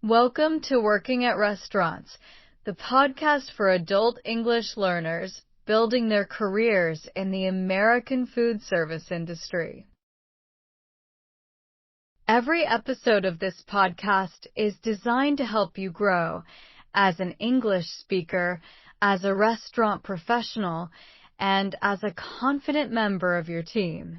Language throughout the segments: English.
Welcome to Working at Restaurants, the podcast for adult English learners building their careers in the American food service industry. Every episode of this podcast is designed to help you grow as an English speaker, as a restaurant professional, and as a confident member of your team.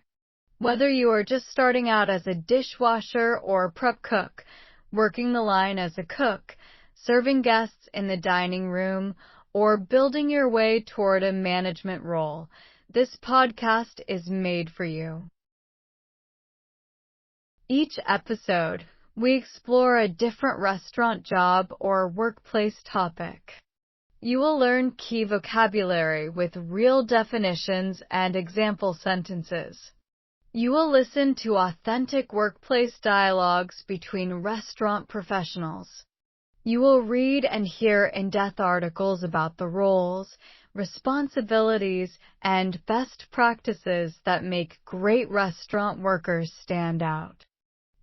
Whether you are just starting out as a dishwasher or prep cook, working the line as a cook, serving guests in the dining room, or building your way toward a management role, this podcast is made for you. Each episode, we explore a different restaurant job or workplace topic. You will learn key vocabulary with real definitions and example sentences. You will listen to authentic workplace dialogues between restaurant professionals. You will read and hear in-depth articles about the roles, responsibilities, and best practices that make great restaurant workers stand out.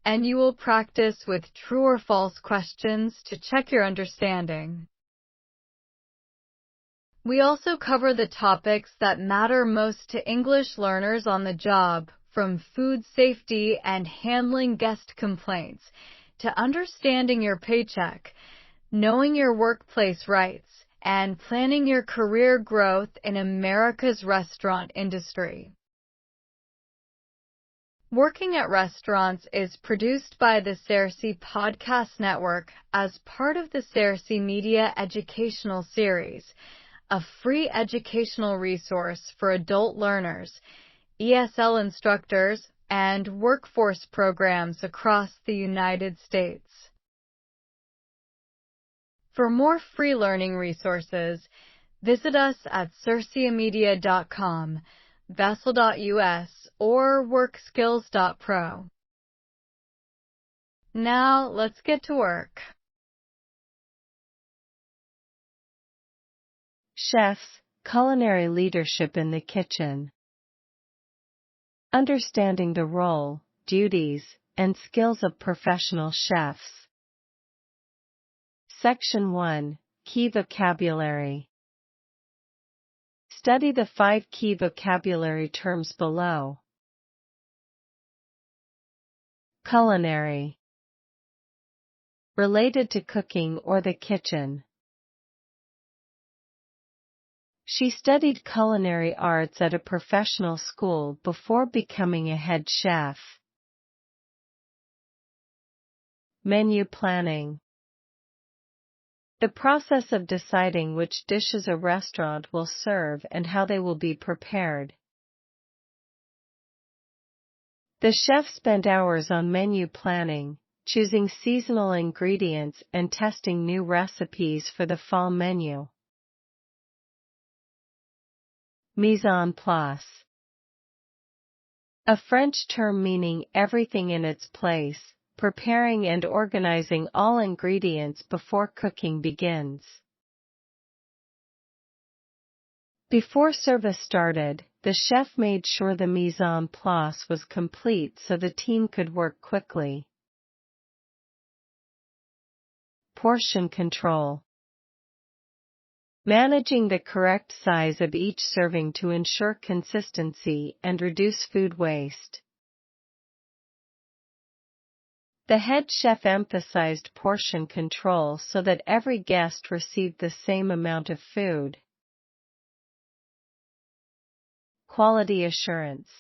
And you will practice with true or false questions to check your understanding. We also cover the topics that matter most to English learners on the job, from food safety and handling guest complaints, to understanding your paycheck, knowing your workplace rights, and planning your career growth in America's restaurant industry. Working at Restaurants is produced by the Cersei Podcast Network as part of the Cersei Media Educational Series, a free educational resource for adult learners, ESL instructors, and workforce programs across the United States. For more free learning resources, visit us at cerseimedia.com, vessel.us, or workskills.pro. Now, let's get to work. Chefs, culinary leadership in the kitchen. Understanding the role, duties, and skills of professional chefs. Section 1. Key vocabulary. Study the 5 key vocabulary terms below. Culinary. Related to cooking or the kitchen. She studied culinary arts at a professional school before becoming a head chef. Menu planning. The process of deciding which dishes a restaurant will serve and how they will be prepared. The chef spent hours on menu planning, choosing seasonal ingredients and testing new recipes for the fall menu. Mise en place. A French term meaning everything in its place, preparing and organizing all ingredients before cooking begins. Before service started, the chef made sure the mise en place was complete so the team could work quickly. Portion control. Managing the correct size of each serving to ensure consistency and reduce food waste. The head chef emphasized portion control so that every guest received the same amount of food. Quality assurance.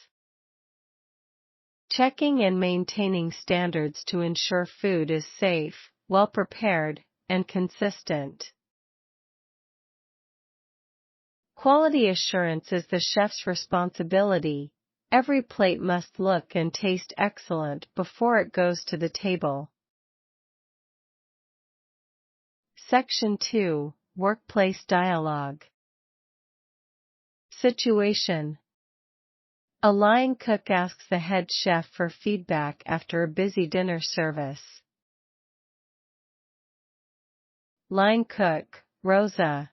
Checking and maintaining standards to ensure food is safe, well prepared, and consistent. Quality assurance is the chef's responsibility. Every plate must look and taste excellent before it goes to the table. Section 2. Workplace dialogue. Situation. A line cook asks the head chef for feedback after a busy dinner service. Line cook, Rosa.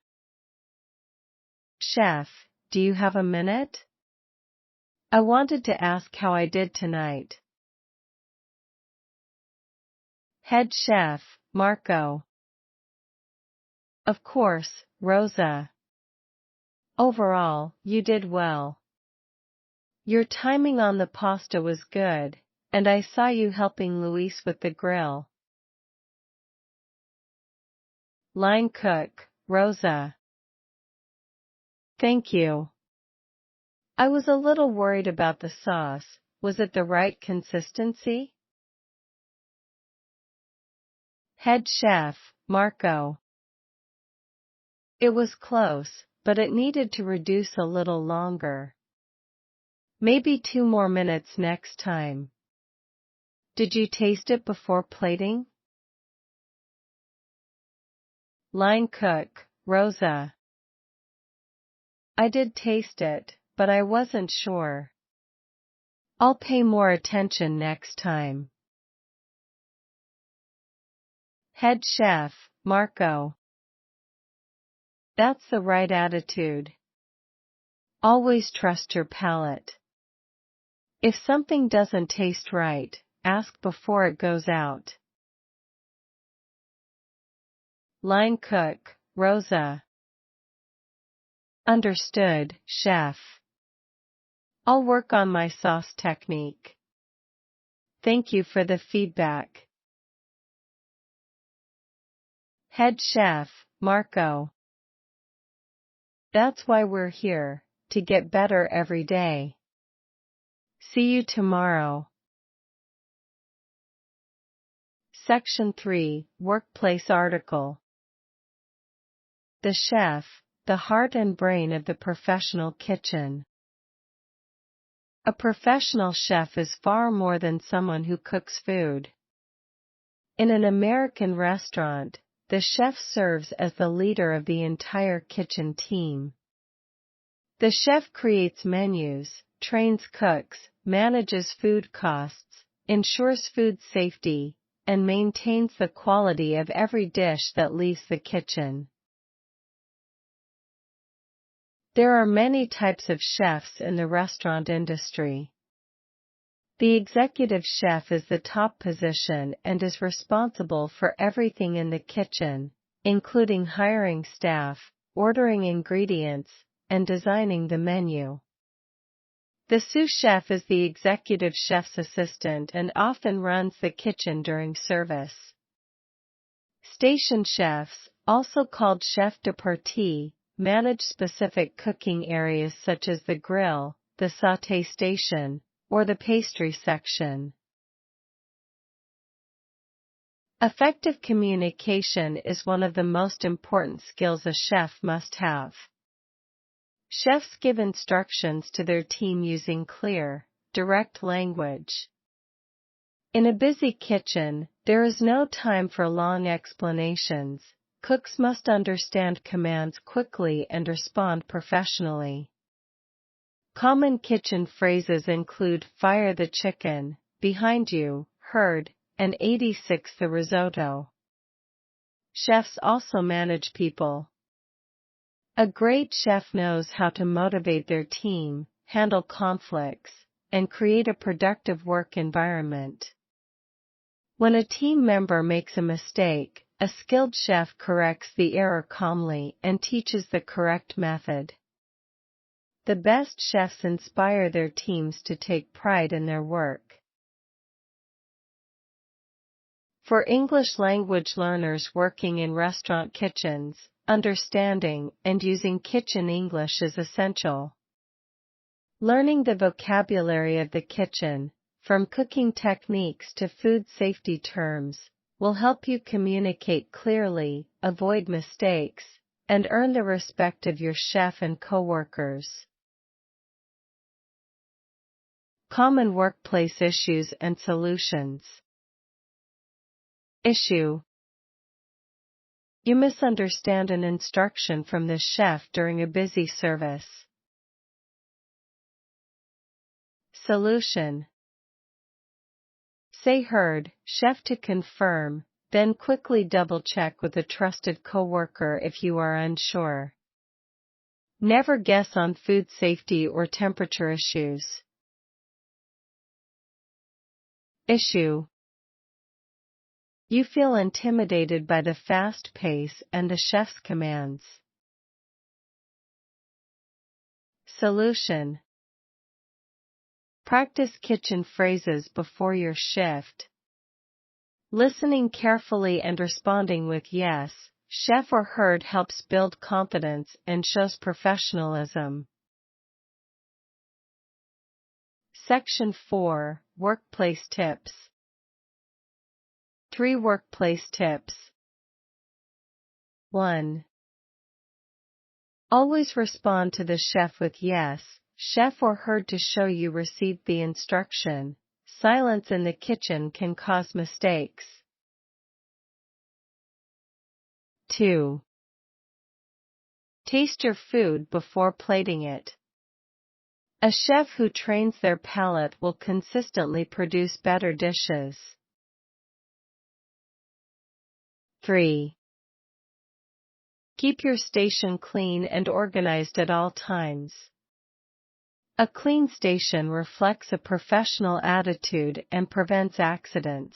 Chef, do you have a minute? I wanted to ask how I did tonight. Head chef, Marco. Of course, Rosa. Overall, you did well. Your timing on the pasta was good, and I saw you helping Luis with the grill. Line cook, Rosa. Thank you. I was a little worried about the sauce. Was it the right consistency? Head chef, Marco. It was close, but it needed to reduce a little longer. Maybe 2 more minutes next time. Did you taste it before plating? Line cook, Rosa. I did taste it, but I wasn't sure. I'll pay more attention next time. Head chef, Marco. That's the right attitude. Always trust your palate. If something doesn't taste right, ask before it goes out. Line cook, Rosa. Understood, chef. I'll work on my sauce technique. Thank you for the feedback. Head chef, Marco. That's why we're here, to get better every day. See you tomorrow. Section 3, Workplace Article. The chef, the heart and brain of the professional kitchen. A professional chef is far more than someone who cooks food. In an American restaurant, the chef serves as the leader of the entire kitchen team. The chef creates menus, trains cooks, manages food costs, ensures food safety, and maintains the quality of every dish that leaves the kitchen. There are many types of chefs in the restaurant industry. The executive chef is the top position and is responsible for everything in the kitchen, including hiring staff, ordering ingredients, and designing the menu. The sous chef is the executive chef's assistant and often runs the kitchen during service. Station chefs, also called chef de partie, manage specific cooking areas such as the grill, the sauté station, or the pastry section. Effective communication is one of the most important skills a chef must have. Chefs give instructions to their team using clear, direct language. In a busy kitchen, there is no time for long explanations. Cooks must understand commands quickly and respond professionally. Common kitchen phrases include "fire the chicken," "behind you," "heard," and 86 the risotto. Chefs also manage people. A great chef knows how to motivate their team, handle conflicts, and create a productive work environment. When a team member makes a mistake, a skilled chef corrects the error calmly and teaches the correct method. The best chefs inspire their teams to take pride in their work. For English language learners working in restaurant kitchens, understanding and using kitchen English is essential. Learning the vocabulary of the kitchen, from cooking techniques to food safety terms, will help you communicate clearly, avoid mistakes, and earn the respect of your chef and coworkers. Common workplace issues and solutions. Issue: you misunderstand an instruction from the chef during a busy service. Solution: say "heard, chef" to confirm, then quickly double-check with a trusted coworker if you are unsure. Never guess on food safety or temperature issues. Issue: You feel intimidated by the fast pace and the chef's commands. Solution. Practice kitchen phrases before your shift. Listening carefully and responding with yes, chef or heard helps build confidence and shows professionalism. Section 4, Workplace Tips. 3 workplace tips. 1. Always respond to the chef with yes, chef or heard to show you received the instruction. Silence in the kitchen can cause mistakes. 2. Taste your food before plating it. A chef who trains their palate will consistently produce better dishes. 3. Keep your station clean and organized at all times. A clean station reflects a professional attitude and prevents accidents.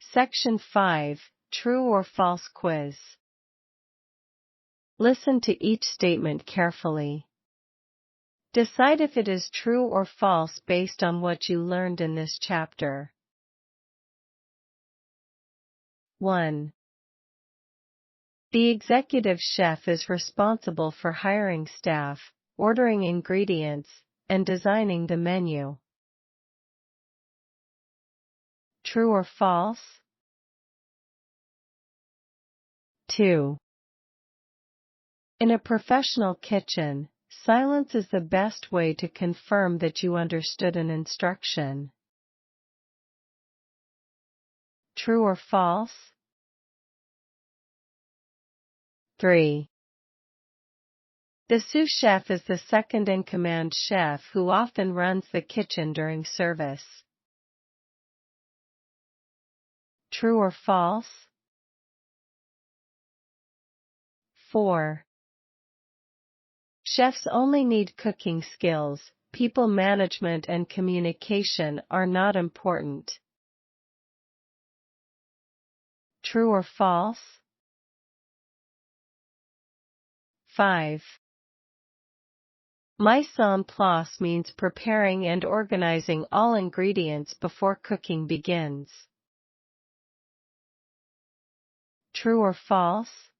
Section 5, True or False Quiz. Listen to each statement carefully. Decide if it is true or false based on what you learned in this chapter. 1. The executive chef is responsible for hiring staff, ordering ingredients, and designing the menu. True or false? 2. In a professional kitchen, silence is the best way to confirm that you understood an instruction. True or false? 3. The sous chef is the second-in-command chef who often runs the kitchen during service. True or false? 4. Chefs only need cooking skills, people management and communication are not important. True or false? 5. Mise en place means preparing and organizing all ingredients before cooking begins. True or false?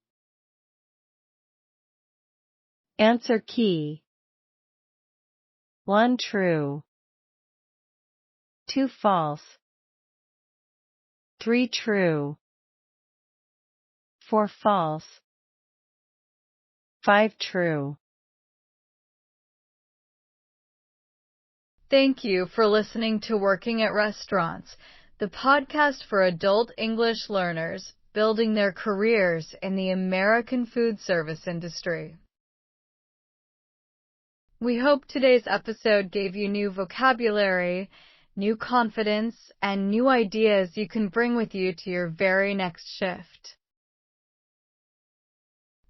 Answer key. 1 true, 2 false, 3 true, 4 false, 5 true. Thank you for listening to Working at Restaurants, the podcast for adult English learners building their careers in the American food service industry. We hope today's episode gave you new vocabulary, new confidence, and new ideas you can bring with you to your very next shift.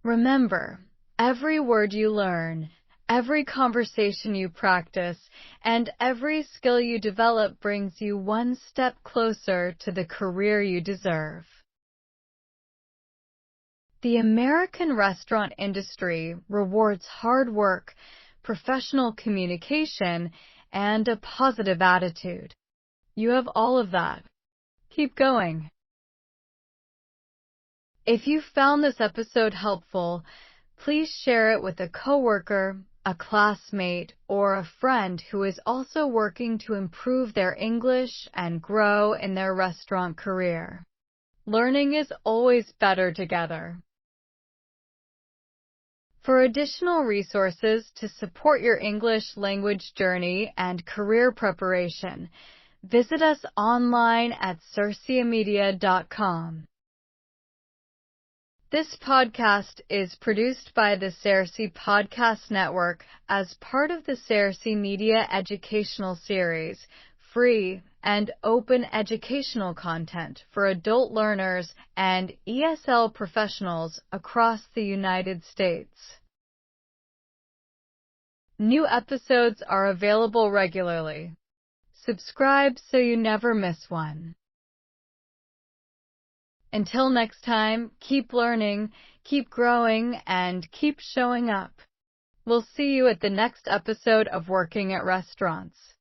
Remember, every word you learn, every conversation you practice, and every skill you develop brings you one step closer to the career you deserve. The American restaurant industry rewards hard work, professional communication, and a positive attitude. You have all of that. Keep going. If you found this episode helpful, please share it with a coworker, a classmate, or a friend who is also working to improve their English and grow in their restaurant career. Learning is always better together. For additional resources to support your English language journey and career preparation, visit us online at cerciamedia.com. This podcast is produced by the Cerci Podcast Network as part of the Cerci Media Educational Series, free and open educational content for adult learners and ESL professionals across the United States. New episodes are available regularly. Subscribe so you never miss one. Until next time, keep learning, keep growing, and keep showing up. We'll see you at the next episode of Working at Restaurants.